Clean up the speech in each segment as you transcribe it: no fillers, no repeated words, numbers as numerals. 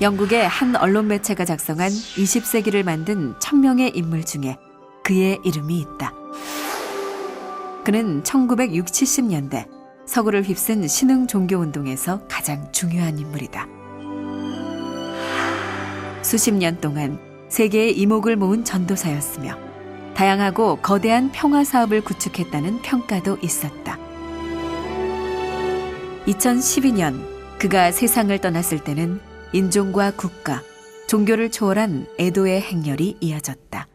영국의 한 언론 매체가 작성한 20세기를 만든 1000명의 인물 중에 그의 이름이 있다. 그는 1960, 70년대 서구를 휩쓴 신흥 종교운동에서 가장 중요한 인물이다. 수십 년 동안 세계의 이목을 모은 전도사였으며 다양하고 거대한 평화 사업을 구축했다는 평가도 있었다. 2012년 그가 세상을 떠났을 때는 인종과 국가, 종교를 초월한 애도의 행렬이 이어졌다.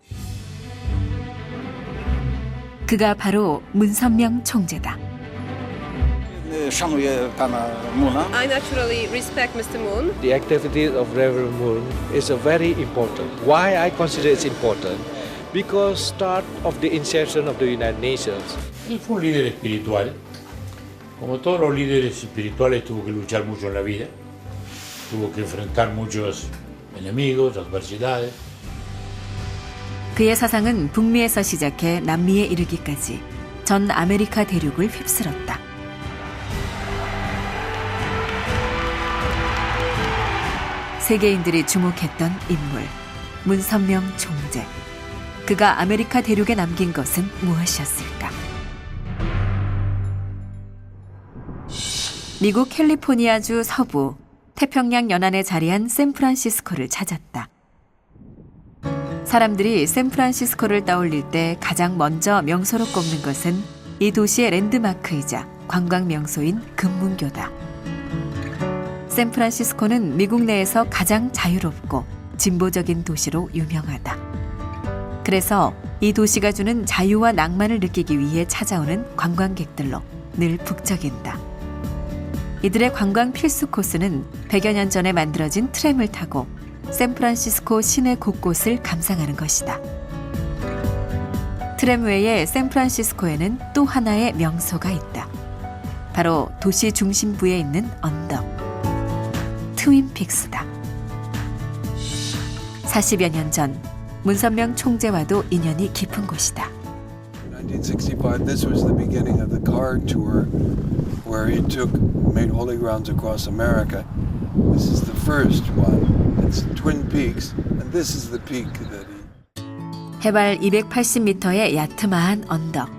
그가 바로 문선명 총재다. I naturally respect Mr. Moon. The activities of Reverend Moon is a very important. Why I consider it's important? Because start of the inception of the United Nations. Él fue un líder espiritual. Como todos los líderes espirituales tuvo que luchar mucho en la vida. Tuvo que enfrentar muchos enemigos, adversidades. 그의 사상은 북미에서 시작해 남미에 이르기까지 전 아메리카 대륙을 휩쓸었다. 세계인들이 주목했던 인물, 문선명 총재. 그가 아메리카 대륙에 남긴 것은 무엇이었을까? 미국 캘리포니아주 서부 태평양 연안에 자리한 샌프란시스코를 찾았다. 사람들이 샌프란시스코를 떠올릴 때 가장 먼저 명소로 꼽는 것은 이 도시의 랜드마크이자 관광 명소인 금문교다. 샌프란시스코는 미국 내에서 가장 자유롭고 진보적인 도시로 유명하다. 그래서 이 도시가 주는 자유와 낭만을 느끼기 위해 찾아오는 관광객들로 늘 북적인다. 이들의 관광 필수 코스는 100여 년 전에 만들어진 트램을 타고 샌프란시스코 시내 곳곳을 감상하는 것이다. 트램 외에 샌프란시스코에는 또 하나의 명소가 있다. 바로 도시 중심부에 있는 언덕, 트윈픽스다. 40여 년 전 문선명 총재와도 인연이 깊은 곳이다. 1965, this was the beginning of the car tour where he made holy rounds across America. This is the first one. It's Twin Peaks, and this is the peak that he... 해발 280m의 야트마한 언덕.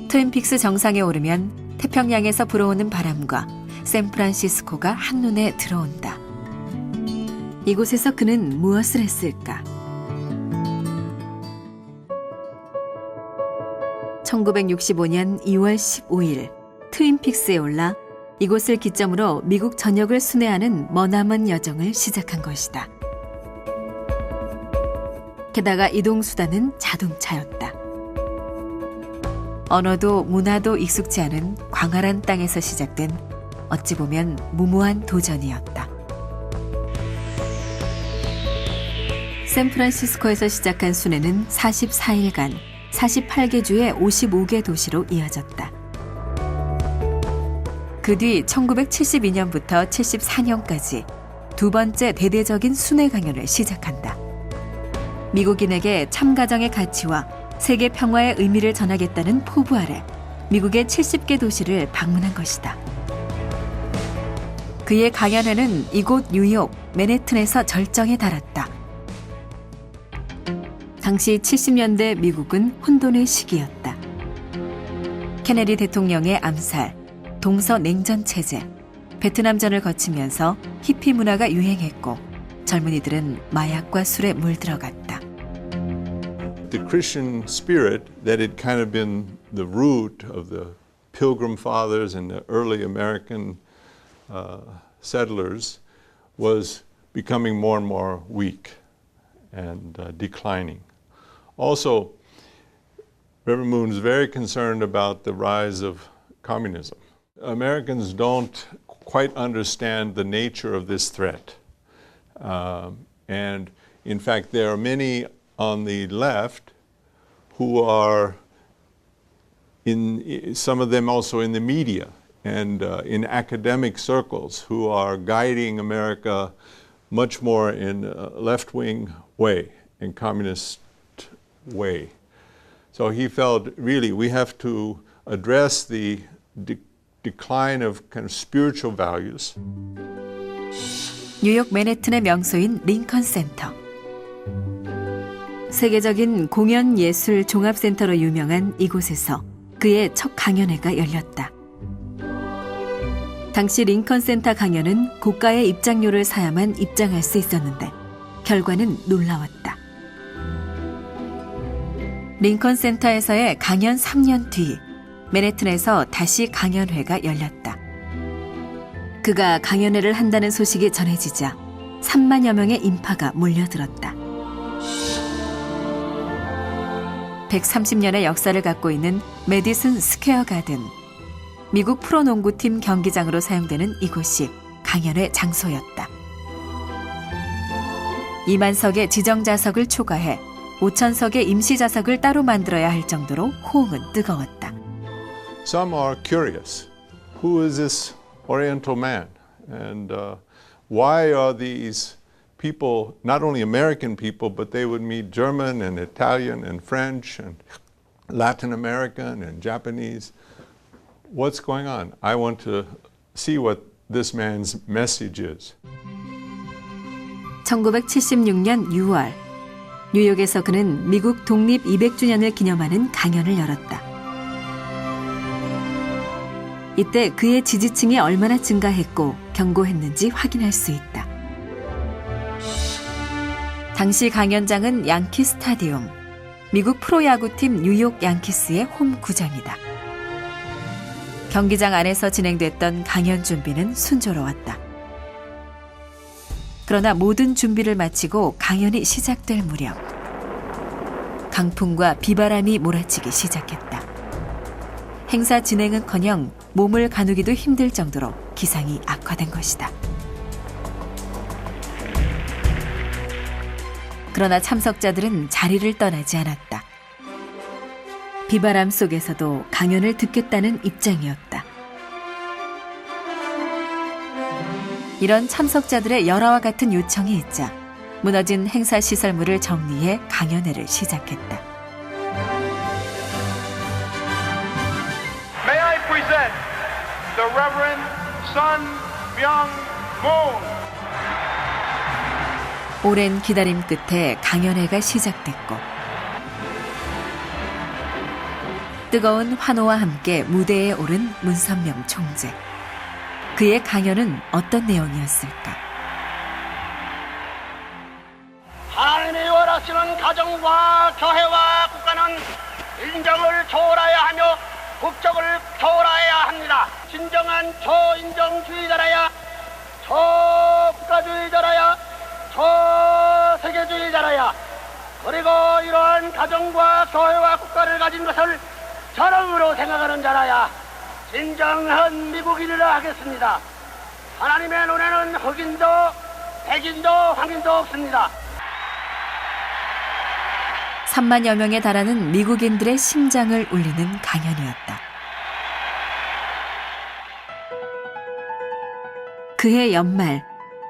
트윈픽스 정상에 오르면 태평양에서 불어오는 바람과 샌프란시스코가 한눈에 들어온다. 이곳에서 그는 무엇을 했을까? 1965년 2월 15일 트윈픽스에 올라 이곳을 기점으로 미국 전역을 순회하는 머나먼 여정을 시작한 것이다. 게다가 이동수단은 자동차였다. 언어도 문화도 익숙지 않은 광활한 땅에서 시작된 어찌 보면 무모한 도전이었다. 샌프란시스코에서 시작한 순회는 44일간 48개 주의 55개 도시로 이어졌다. 그 뒤 1972년부터 74년까지 두 번째 대대적인 순회 강연을 시작한다. 미국인에게 참가정의 가치와 세계 평화의 의미를 전하겠다는 포부 아래 미국의 70개 도시를 방문한 것이다. 그의 강연회는 이곳 뉴욕, 맨해튼에서 절정에 달았다. 당시 70년대 미국은 혼돈의 시기였다. 케네디 대통령의 암살, 동서냉전 체제, 베트남전을 거치면서 히피 문화가 유행했고 젊은이들은 마약과 술에 물들어갔다. The Christian spirit that had kind of been the root of the Pilgrim Fathers and the early American settlers was becoming more and more weak and declining. Also, Reverend Moon is very concerned about the rise of communism. Americans don't quite understand the nature of this threat. And in fact, there are many on the left who are some of them also in the media and in academic circles who are guiding America much more in a left-wing way, in communist way. So he felt really we have to address the decline of kind of spiritual values. 뉴욕 맨해튼의 명소인 링컨 센터. 세계적인 공연 예술 종합센터로 유명한 이곳에서 그의 첫 강연회가 열렸다. 당시 링컨 센터 강연은 고가의 입장료를 사야만 입장할 수 있었는데 결과는 놀라웠다. 링컨 센터에서의 강연 3년 뒤 맨해튼에서 다시 강연회가 열렸다. 그가 강연회를 한다는 소식이 전해지자 3만여 명의 인파가 몰려들었다. 130년의 역사를 갖고 있는 메디슨 스퀘어 가든, 미국 프로농구팀 경기장으로 사용되는 이곳이 강연회 장소였다. 2만 석의 지정자석을 초과해 5,000석의 임시자석을 따로 만들어야 할 정도로 호응은 뜨거웠다. Some are curious. Who is this Oriental man? And why are these people, not only American people, but they would meet German and Italian and French and Latin American and Japanese. What's going on? I want to see what this man's message is. 1976년 6월, 뉴욕에서 그는 미국 독립 200주년을 기념하는 강연을 열었다. 이때 그의 지지층이 얼마나 증가했고 견고했는지 확인할 수 있다. 당시 강연장은 양키 스타디움, 미국 프로야구팀 뉴욕 양키스의 홈 구장이다. 경기장 안에서 진행됐던 강연 준비는 순조로웠다. 그러나 모든 준비를 마치고 강연이 시작될 무렵 강풍과 비바람이 몰아치기 시작했다. 행사 진행은커녕 몸을 가누기도 힘들 정도로 기상이 악화된 것이다. 그러나 참석자들은 자리를 떠나지 않았다. 비바람 속에서도 강연을 듣겠다는 입장이었다. 이런 참석자들의 열화와 같은 요청이 있자 무너진 행사 시설물을 정리해 강연회를 시작했다. May I present the Reverend Sun Myung-moon. 오랜 기다림 끝에 강연회가 시작됐고 뜨거운 환호와 함께 무대에 오른 문선명 총재. 그의 강연은 어떤 내용이었을까? 하나님이 원하시는 가정과 교회와 국가는 인정을 초월해야 하며 국적을 초월해야 합니다. 진정한 초인정주의자라야, 초국가주의자라야, 초세계주의자라야, 그리고 이러한 가정과 교회와 국가를 가진 것을 자랑으로 생각하는 자라야 진정한 미국인이라 하겠습니다. 하나님의 눈에는 흑인도 백인도 황인도 없습니다. 3만여 명에 달하는 미국인들의 심장을 울리는 강연이었다. 그해 연말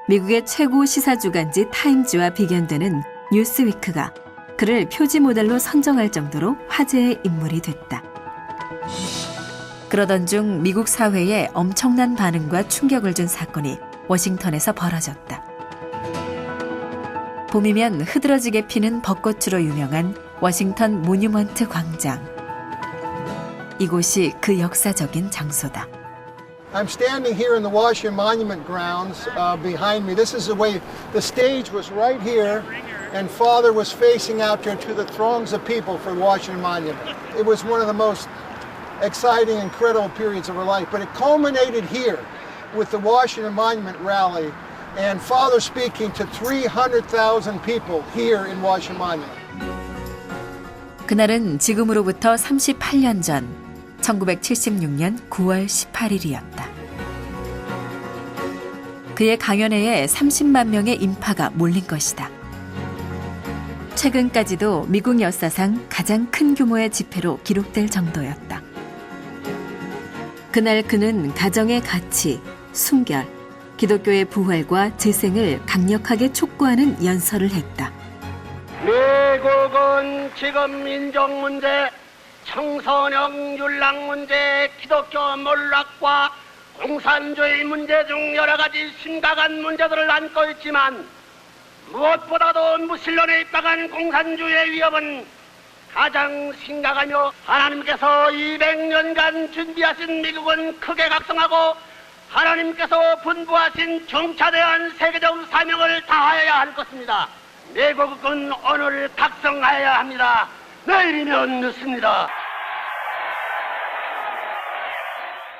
미국의 최고 시사주간지 타임즈와 비견되는 뉴스위크가 그를 표지 모델로 선정할 정도로 화제의 인물이 됐다. 그러던 중 미국 사회에 엄청난 반응과 충격을 준 사건이 워싱턴에서 벌어졌다. 봄이면 흐드러지게 피는 벚꽃으로 유명한 워싱턴 모뉴먼트 광장. 이곳이 그 역사적인 장소다. I'm standing here in the Washington Monument grounds behind me. This is the way the stage was right here, and Father was facing out there to the throngs of people for the Washington Monument. It was one of the most exciting, incredible periods of her life, but it culminated here with the Washington Monument rally and Father speaking to 300,000 people here in Washington Monument. 그날은 지금으로부터 38년 전 1976년 9월 18일이었다. 그의 강연회에 30만 명의 인파가 몰린 것이다. 최근까지도 미국 역사상 가장 큰 규모의 집회로 기록될 정도였다. 그날 그는 가정의 가치, 순결, 기독교의 부활과 재생을 강력하게 촉구하는 연설을 했다. 미국은 지금 인종 문제, 청소년 윤락 문제, 기독교 몰락과 공산주의 문제 중 여러 가지 심각한 문제들을 안고 있지만 무엇보다도 무신론에 입각한 공산주의의 위협은 가장 심각하며 하나님께서 200년간 준비하신 미국은 크게 각성하고 하나님께서 분부하신 중차대한 세계적 사명을 다하여야 할 것입니다. 미국은 오늘 각성하여야 합니다. 내일이면 늦습니다.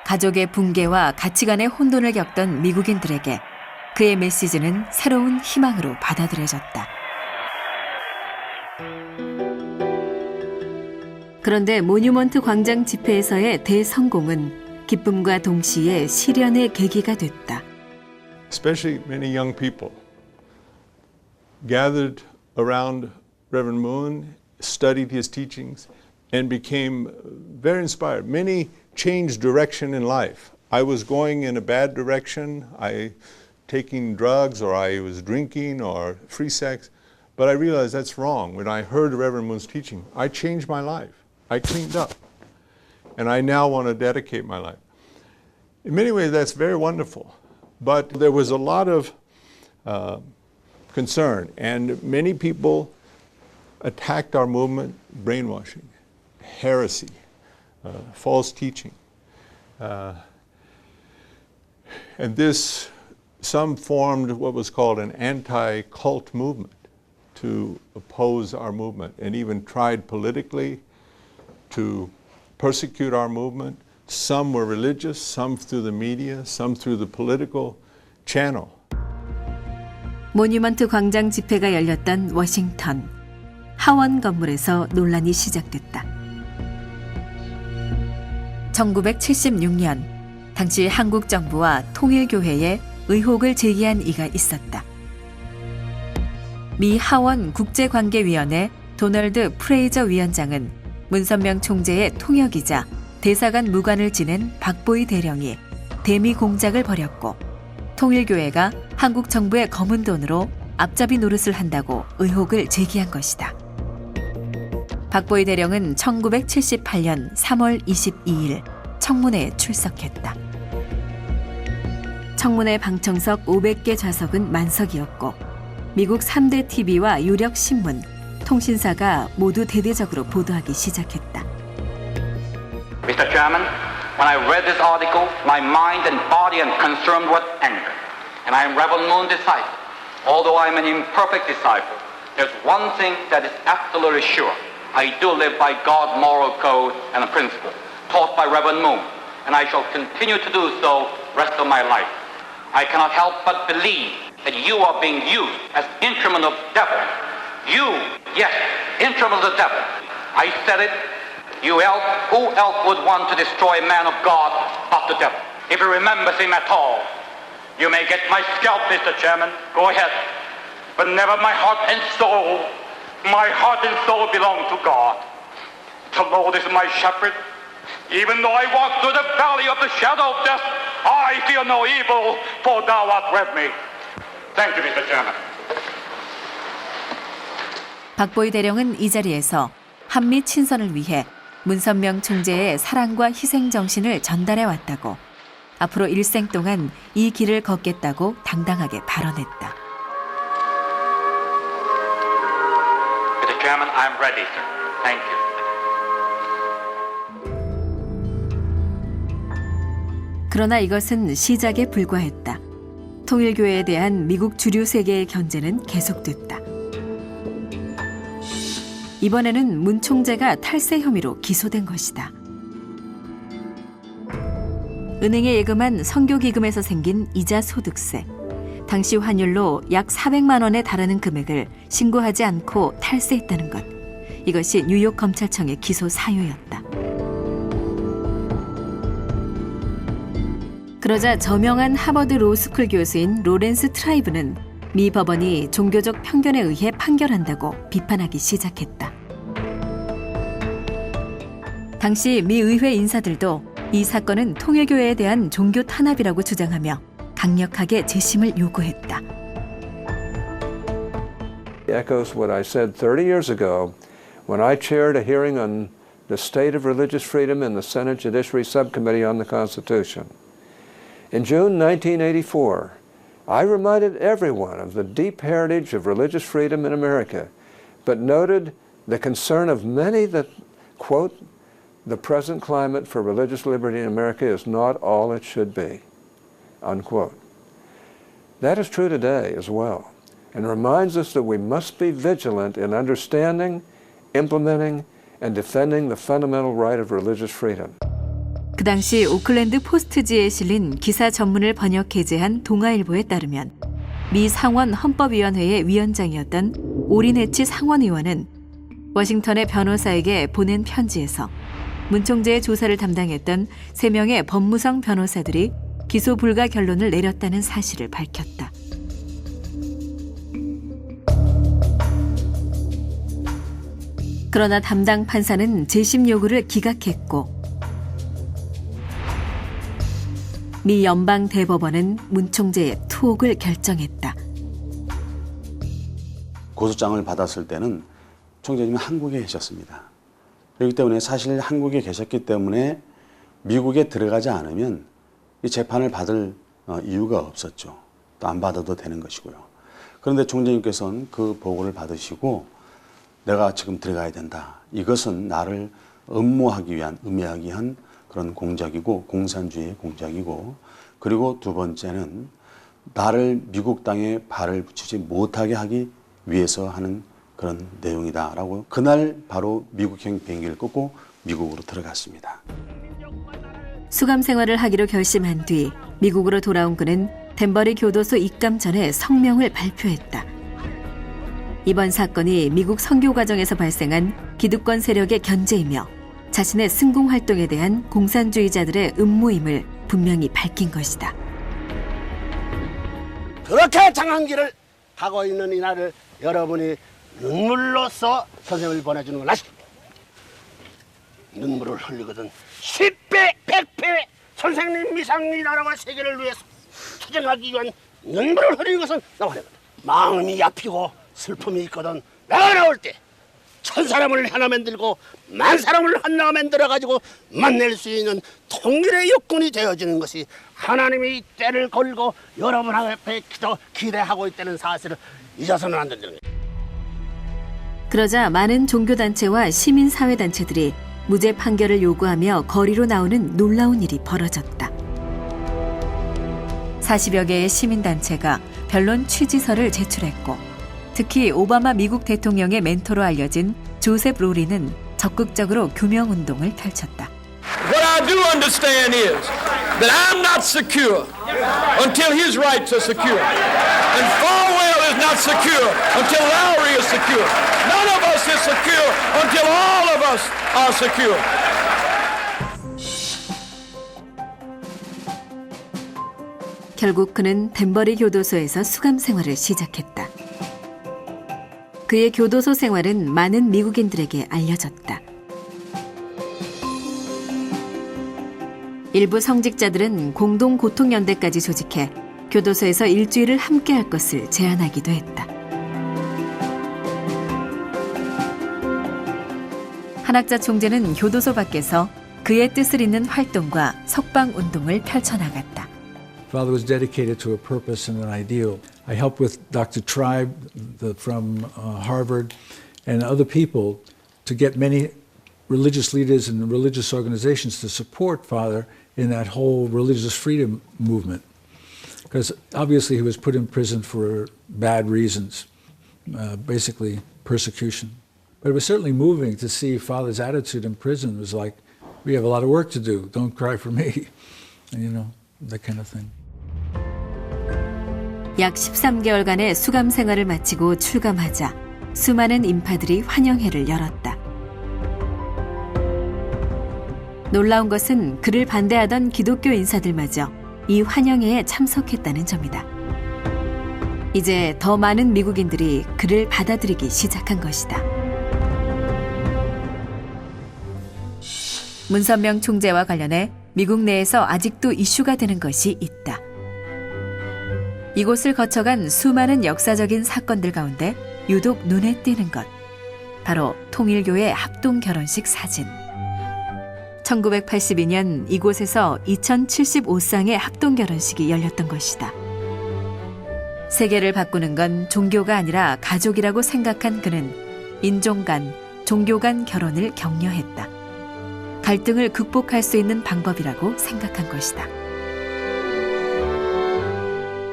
가족의 붕괴와 가치관의 혼돈을 겪던 미국인들에게 그의 메시지는 새로운 희망으로 받아들여졌다. 그런데 모뉴먼트 광장 집회에서의 대성공은 기쁨과 동시에 시련의 계기가 됐다. Especially many young people gathered around Reverend Moon, studied his teachings, and became very inspired. Many changed direction in life. I was going in a bad direction, taking drugs, or I was drinking, or free sex, but I realized that's wrong. When I heard Reverend Moon's teaching, I changed my life. I cleaned up, and I now want to dedicate my life. In many ways, that's very wonderful, but there was a lot of concern, and many people attacked our movement, brainwashing, heresy, false teaching. And this, some formed what was called an anti-cult movement to oppose our movement, and even tried politically to persecute our movement. Some were religious, some through the media, some through the political channel. 모뉴먼트 광장 집회가 열렸던 워싱턴 하원 건물에서 논란이 시작됐다. 1976년 당시 한국 정부와 통일교회에 의혹을 제기한 이가 있었다. 미 하원 국제관계위원회 도널드 프레이저 위원장은 문선명 총재의 통역이자 대사관 무관을 지낸 박보희 대령이 대미 공작을 벌였고 통일교회가 한국 정부의 검은 돈으로 앞잡이 노릇을 한다고 의혹을 제기한 것이다. 박보희 대령은 1978년 3월 22일 청문회에 출석했다. 청문회 방청석 500개 좌석은 만석이었고 미국 3대 TV와 유력 신문, 통신사가 모두 대대적으로 보도하기 시작했다. Mr. Chairman, when I read this article, my mind and body are consumed with anger. And I am Reverend Moon's disciple. Although I am an imperfect disciple, there's one thing that is absolutely sure. I do live by God's moral code and principle taught by Reverend Moon, and I shall continue to do so rest of my life. I cannot help but believe that you are being used as instrument of devil. You, yes, instrument of the devil. I said it. Who else would want to destroy a man of God but the devil? If he remembers him at all, you may get my scalp, Mr. Chairman. Go ahead. But never my heart and soul. My heart and soul belong to God. The Lord is my shepherd. Even though I walk through the valley of the shadow of death, I fear no evil, for thou art with me. Thank you, Mr. Chairman. 박보희 대령은 이 자리에서 한미 친선을 위해 문선명 총재의 사랑과 희생 정신을 전달해 왔다고, 앞으로 일생 동안 이 길을 걷겠다고 당당하게 발언했다. Mr. Chairman, I'm ready, sir. Thank you. 그러나 이것은 시작에 불과했다. 통일교회에 대한 미국 주류 세계의 견제는 계속됐다. 이번에는 문 총재가 탈세 혐의로 기소된 것이다. 은행에 예금한 선교기금에서 생긴 이자 소득세, 당시 환율로 약 400만 원에 달하는 금액을 신고하지 않고 탈세했다는 것. 이것이 뉴욕 검찰청의 기소 사유였다. 그러자 저명한 하버드 로스쿨 교수인 로렌스 트라이브는 미 법원이 종교적 편견에 의해 판결한다고 비판하기 시작했다. 당시 미 의회 인사들도 이 사건은 통일교회에 대한 종교 탄압이라고 주장하며 강력하게 재심을 요구했다. Echoes what I said 30 years ago when I chaired a hearing on the state of religious freedom in the Senate Judiciary Subcommittee on the Constitution. In June 1984, I reminded everyone of the deep heritage of religious freedom in America, but noted the concern of many that, quote, the present climate for religious liberty in America is not all it should be, unquote. That is true today as well, and reminds us that we must be vigilant in understanding, implementing, and defending the fundamental right of religious freedom. 그 당시 오클랜드 포스트지에 실린 기사 전문을 번역 게재한 동아일보에 따르면 미 상원 헌법위원회의 위원장이었던 오린 해치 상원의원은 워싱턴의 변호사에게 보낸 편지에서 문 총재의 조사를 담당했던 3명의 법무성 변호사들이 기소 불가 결론을 내렸다는 사실을 밝혔다. 그러나 담당 판사는 재심 요구를 기각했고 미 연방 대법원은 문 총재의 투옥을 결정했다. 고소장을 받았을 때는 총재님은 한국에 계셨습니다. 그렇기 때문에 사실 한국에 계셨기 때문에 미국에 들어가지 않으면 이 재판을 받을 이유가 없었죠. 또 안 받아도 되는 것이고요. 그런데 총재님께서는 그 보고를 받으시고 내가 지금 들어가야 된다. 이것은 나를 음모하기 위한 그런 공작이고 공산주의의 공작이고, 그리고 두 번째는 나를 미국 땅에 발을 붙이지 못하게 하기 위해서 하는 그런 내용이다라고 그날 바로 미국행 비행기를 끊고 미국으로 들어갔습니다. 수감 생활을 하기로 결심한 뒤 미국으로 돌아온 그는 덴버리 교도소 입감 전에 성명을 발표했다. 이번 사건이 미국 선교 과정에서 발생한 기득권 세력의 견제이며 자신의 승공 활동에 대한 공산주의자들의 음모임을 분명히 밝힌 것이다. 그렇게 장한 길을 가고 있는 이날을 여러분이 눈물로써 선생을 보내주는 건 아십니까? 눈물을 흘리거든 10배, 100배 선생님 이상 이 나라와 세계를 위해서 투쟁하기 위한 눈물을 흘리는 것은 나와 마음이 얕히고 슬픔이 있거든 내가 나올 때 1000사람을 하나 만들고 10,000사람을 하나 만들어가지고 만날 수 있는 통일의 육군이 되어지는 것이 하나님이 때를 걸고 여러분 앞에 기대하고 있다는 사실을 잊어서는 안 된다는 거예요. 그러자 많은 종교단체와 시민사회단체들이 무죄 판결을 요구하며 거리로 나오는 놀라운 일이 벌어졌다. 40여 개의 시민단체가 변론 취지서를 제출했고 특히 오바마 미국 대통령의 멘토로 알려진 조셉 로리는 적극적으로 규명운동을 펼쳤다. What I do understand is that I'm not secure until his rights are secure. And Falwell is not secure until Lowry is secure. None of us is secure until all of us are secure. 결국 그는 덴버리 교도소에서 수감 생활을 시작했다. 그의 교도소 생활은 많은 미국인들에게 알려졌다. 일부 성직자들은 공동고통연대까지 조직해 교도소에서 일주일을 함께할 것을 제안하기도 했다. 한학자 총재는 교도소 밖에서 그의 뜻을 잇는 활동과 석방운동을 펼쳐나갔다. Father was dedicated to a purpose and an ideal. I helped with Dr. Tribe from Harvard and other people to get many religious leaders and religious organizations to support Father in that whole religious freedom movement. Because obviously he was put in prison for bad reasons, basically persecution. But it was certainly moving to see Father's attitude in prison. It was like, we have a lot of work to do. Don't cry for me. And, that kind of thing. 약 13개월간의 수감 생활을 마치고 출감하자 수많은 인파들이 환영회를 열었다. 놀라운 것은 그를 반대하던 기독교 인사들마저 이 환영회에 참석했다는 점이다. 이제 더 많은 미국인들이 그를 받아들이기 시작한 것이다. 문선명 총재와 관련해 미국 내에서 아직도 이슈가 되는 것이 있다. 이곳을 거쳐간 수많은 역사적인 사건들 가운데 유독 눈에 띄는 것, 바로 통일교의 합동 결혼식 사진. 1982년 이곳에서 2075쌍의 합동 결혼식이 열렸던 것이다. 세계를 바꾸는 건 종교가 아니라 가족이라고 생각한 그는 인종 간, 종교 간 결혼을 격려했다. 갈등을 극복할 수 있는 방법이라고 생각한 것이다.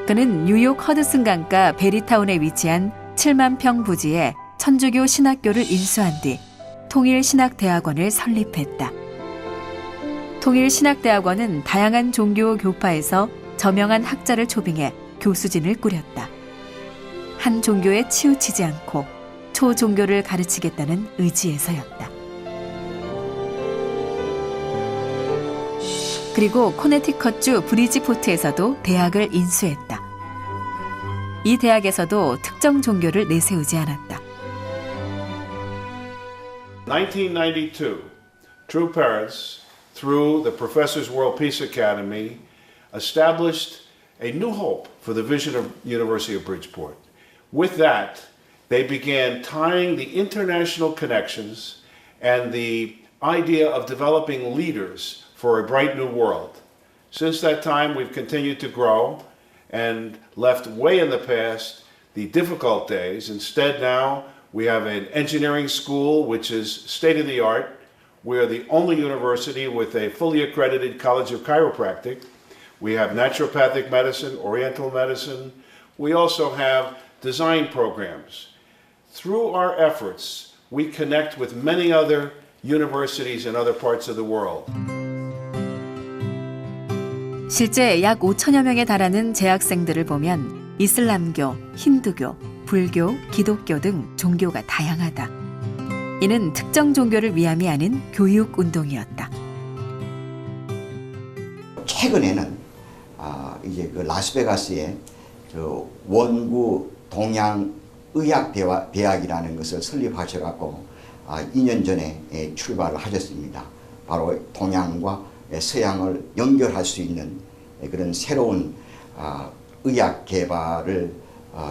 그는 뉴욕 허드슨 강가 베리타운에 위치한 7만 평 부지에 천주교 신학교를 인수한 뒤 통일신학대학원을 설립했다. 통일신학대학원은 다양한 종교 교파에서 저명한 학자를 초빙해 교수진을 꾸렸다. 한 종교에 치우치지 않고 초종교를 가르치겠다는 의지에서였다. 그리고 코네티컷주 브리지포트에서도 대학을 인수했다. 이 대학에서도 특정 종교를 내세우지 않았다. 1992, True Parents, through the Professors World Peace Academy, established a new hope for the vision of University of Bridgeport. With that, they began tying the international connections and the idea of developing leaders for a bright new world. Since that time, we've continued to grow and left way in the past the difficult days. Instead, now we have an engineering school which is state-of-the-art. We are the only university with a fully accredited College of Chiropractic. We have naturopathic medicine, oriental medicine. We also have design programs. Through our efforts, we connect with many other universities in other parts of the world. 실제 약 5천여 명에 달하는 재학생들을 보면 이슬람교, 힌두교, 불교, 기독교 등 종교가 다양하다. 이는 특정 종교를 위함이 아닌 교육 운동이었다. 최근에는 이제 그 라스베가스에 그 원구 동양 의학 대학이라는 것을 설립하셔갖고 2년 전에 출발을 하셨습니다. 바로 동양과 서양을 연결할 수 있는 그런 새로운 의학 개발을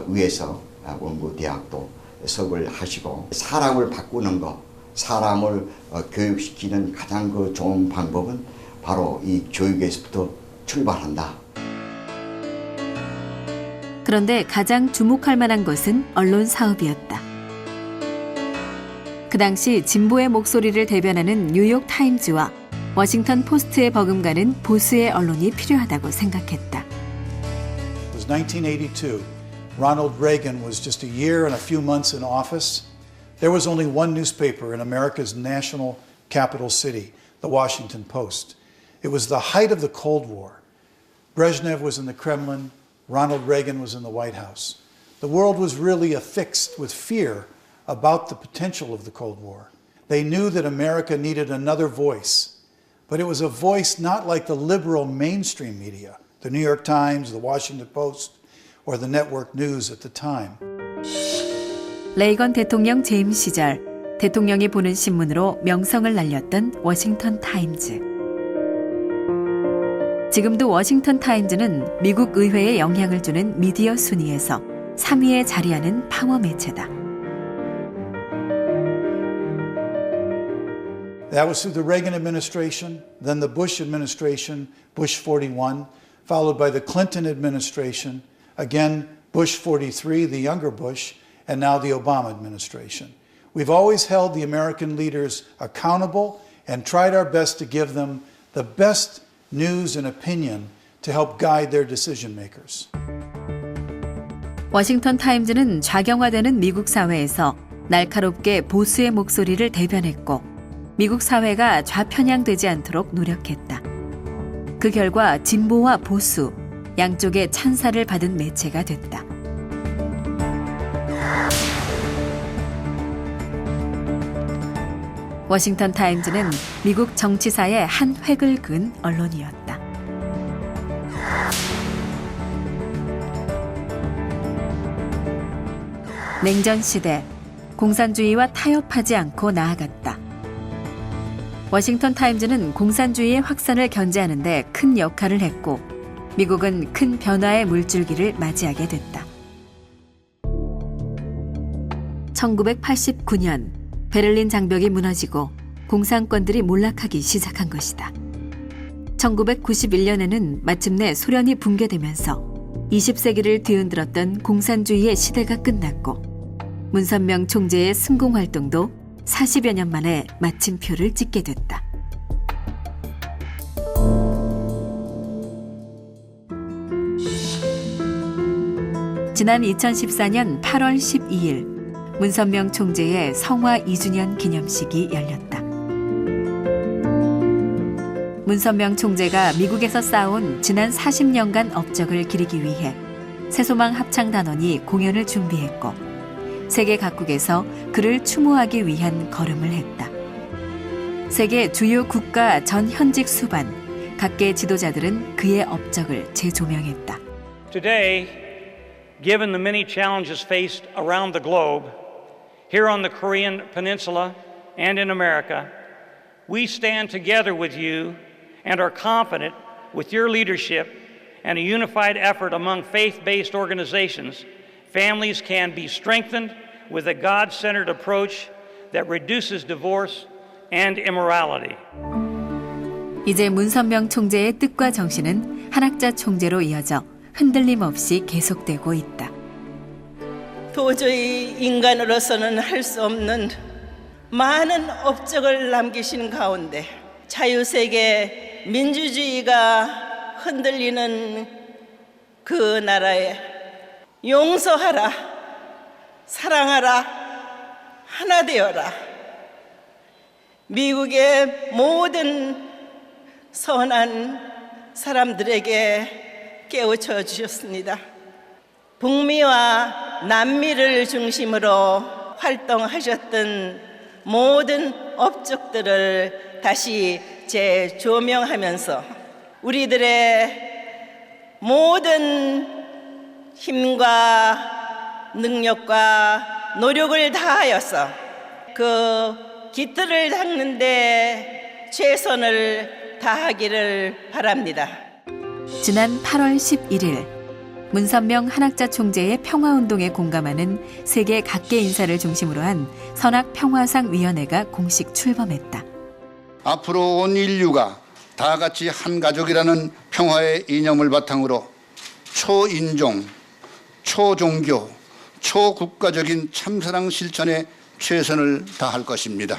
위해서 원구 대학도 석을 하시고 사람을 바꾸는 것, 사람을 교육시키는 가장 그 좋은 방법은 바로 이 교육에서부터 출발한다. 그런데 가장 주목할 만한 것은 언론 사업이었다. 그 당시 진보의 목소리를 대변하는 뉴욕 타임즈와 워싱턴 포스트에 버금가는 보수의 언론이 필요하다고 생각했다. It was 1982. Ronald Reagan was just a year and a few months in office. There was only one newspaper in America's national capital city, the Washington Post. It was the height of the Cold War. Brezhnev was in the Kremlin. Ronald Reagan was in the White House. The world was really affixed with fear about the potential of the Cold War. They knew that America needed another voice, but it was a voice not like the liberal mainstream media, the New York Times, the Washington Post, or the network news at the time. 레이건 대통령 재임 시절 대통령이 보는 신문으로 명성을 날렸던 워싱턴 타임즈. 지금도 워싱턴 타임즈는 미국 의회에 영향을 주는 미디어 순위에서 3위에 자리하는 파워 매체다. That was through the Reagan administration, then the Bush administration, Bush 41, followed by the Clinton administration, again Bush 43, the younger Bush, and now the Obama administration. We've always held the American leaders accountable and tried our best to give them the best news and opinion to help guide their decision makers. 워싱턴 타임즈는 좌경화되는 미국 사회에서 날카롭게 보수의 목소리를 대변했고 미국 사회가 좌편향되지 않도록 노력했다. 그 결과 진보와 보수, 양쪽의 찬사를 받은 매체가 됐다. 워싱턴 타임즈는 미국 정치사의 한 획을 그은 언론이었다. 냉전 시대, 공산주의와 타협하지 않고 나아갔다. 워싱턴 타임즈는 공산주의의 확산을 견제하는 데 큰 역할을 했고 미국은 큰 변화의 물줄기를 맞이하게 됐다. 1989년 베를린 장벽이 무너지고 공산권들이 몰락하기 시작한 것이다. 1991년에는 마침내 소련이 붕괴되면서 20세기를 뒤흔들었던 공산주의의 시대가 끝났고 문선명 총재의 승공 활동도 40여 년 만에 마침표를 찍게 됐다. 지난 2014년 8월 12일 문선명 총재의 성화 2주년 기념식이 열렸다. 문선명 총재가 미국에서 쌓아온 지난 40년간 업적을 기리기 위해 새소망 합창단원이 공연을 준비했고 세계 각국에서 그를 추모하기 위한 걸음을 했다. 세계 주요 국가 전 현직 수반, 각계 지도자들은 그의 업적을 재조명했다. Today, given the many challenges faced around the globe, here on the Korean Peninsula and in America, we stand together with you and are confident with your leadership and a unified effort among faith-based organizations, families can be strengthened with a God-centered approach that reduces divorce and immorality. 이제 문선명 총재의 뜻과 정신은 한학자 총재로 이어져 흔들림 없이 계속되고 있다. 도저히 인간으로서는 할 수 없는 많은 업적을 남기신 가운데 자유세계 민주주의가 흔들리는 그 나라에 용서하라, 사랑하라, 하나 되어라. 미국의 모든 선한 사람들에게 깨우쳐 주셨습니다. 북미와 남미를 중심으로 활동하셨던 모든 업적들을 다시 재조명하면서 우리들의 모든 힘과 능력과 노력을 다하여서 그 깃들을 닦는 데 최선을 다하기를 바랍니다. 지난 8월 11일 문선명 한학자 총재의 평화운동에 공감하는 세계 각계 인사를 중심으로 한 선악평화상위원회가 공식 출범했다. 앞으로 온 인류가 다 같이 한 가족이라는 평화의 이념을 바탕으로 초인종, 초종교, 초국가적인 참사랑 실천에 최선을 다할 것입니다.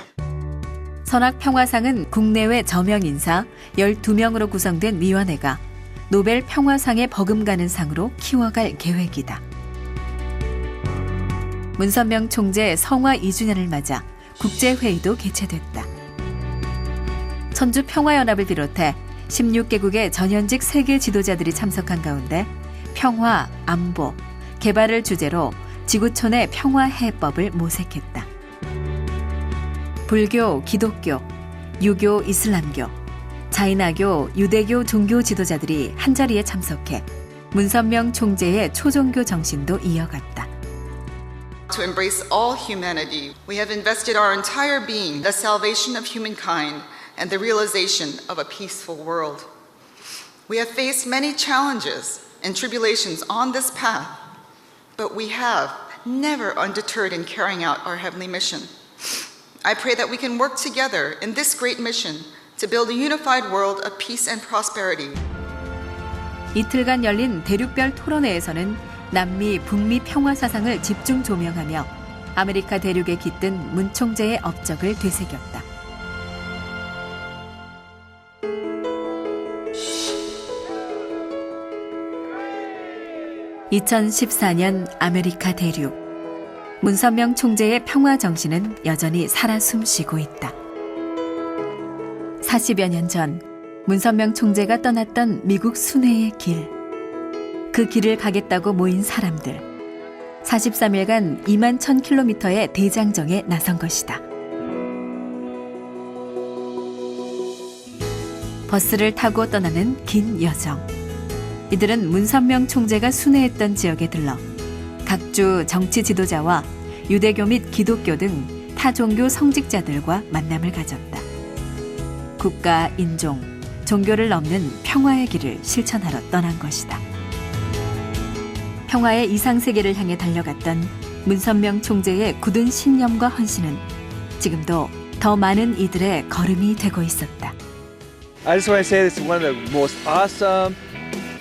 선악평화상은 국내외 저명 인사 12명으로 구성된 위원회가 노벨 평화상에 버금가는 상으로 키워갈 계획이다. 문선명 총재 성화 2주년을 맞아 국제회의도 개최됐다. 천주평화연합을 비롯해 16개국의 전현직 세계 지도자들이 참석한 가운데 평화, 안보, 개발을 주제로 지구촌의 평화해법을 모색했다. 불교, 기독교, 유교, 이슬람교, 자이나교, 유대교 종교 지도자들이 한자리에 참석해 문선명 총재의 초종교 정신도 이어갔다. To embrace all humanity, we have invested our entire being in the salvation of humankind and the realization of a peaceful world. We have faced many challenges and tribulations on this path, but we have never undeterred in carrying out our heavenly mission. I pray that we can work together in this great mission to build a unified world of peace and prosperity. 이틀간 열린 대륙별 토론회에서는 남미, 북미 평화 사상을 집중 조명하며 아메리카 대륙에 깃든 문 총재의 업적을 되새겼다. (2014년) 아메리카 대륙. 문선명 총재의 평화 정신은 여전히 살아 숨쉬고 있다. 40여 년 전 문선명 총재가 떠났던 미국 순회의 길. 그 길을 가겠다고 모인 사람들. 43일간 2만 1000km의 대장정에 나선 것이다. 버스를 타고 떠나는 긴 여정. 이들은 문선명 총재가 순회했던 지역에 들러 각주 정치 지도자와 유대교 및 기독교 등 타 종교 성직자들과 만남을 가졌다. 국가, 인종, 종교를 넘는 평화의 길을 실천하러 떠난 것이다. 평화의 이상세계를 향해 달려갔던 문선명 총재의 굳은 신념과 헌신은 지금도 더 많은 이들의 걸음이 되고 있었다. I just want to say this is one of the most awesome,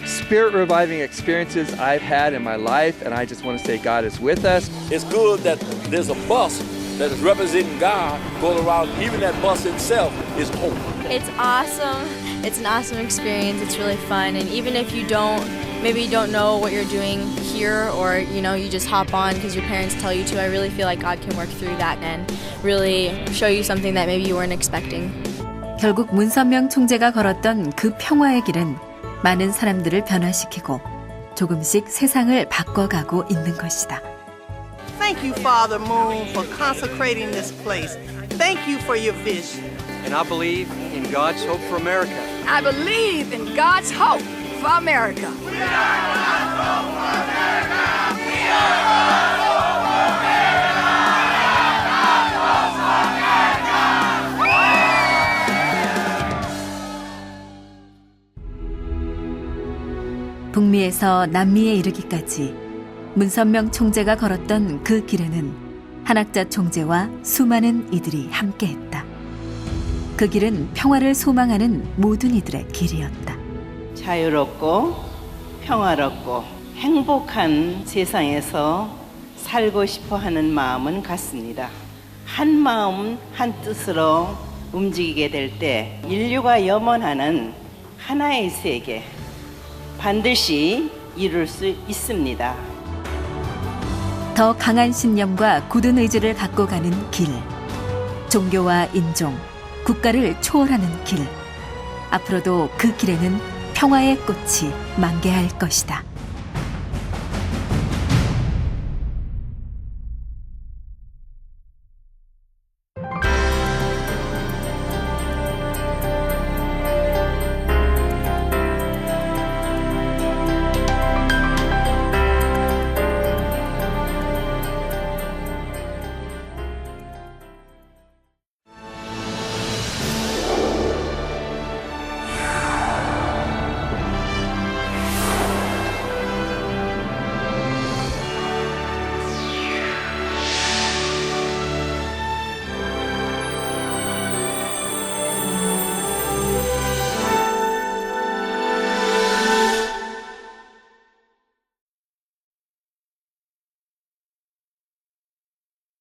spirit-reviving experiences I've had in my life, and I just want to say God is with us. It's good that there's a bus that is representing God going around. Even that bus itself is hope. It's awesome. It's an awesome experience. It's really fun, and even if you don't, maybe you don't know what you're doing here, or you just hop on because your parents tell you to, I really feel like God can work through that and really show you something that maybe you weren't expecting. 결국 문선명 총재가 걸었던 그 평화의 길은 많은 사람들을 변화시키고 조금씩 세상을 바꿔가고 있는 것이다. Thank you, Father Moon, for consecrating this place. Thank you for your vision. And I believe in God's hope for America. I believe in God's hope for America. We are God's hope for America. We are God's hope for America. God's hope for America. 북미에서 남미에 이르기까지 문선명 총재가 걸었던 그 길에는 한학자 총재와 수많은 이들이 함께했다. 그 길은 평화를 소망하는 모든 이들의 길이었다. 자유롭고 평화롭고 행복한 세상에서 살고 싶어 하는 마음은 같습니다. 한 마음 한 뜻으로 움직이게 될 때 인류가 염원하는 하나의 세계 반드시 이룰 수 있습니다. 더 강한 신념과 굳은 의지를 갖고 가는 길. 종교와 인종, 국가를 초월하는 길. 앞으로도 그 길에는 평화의 꽃이 만개할 것이다.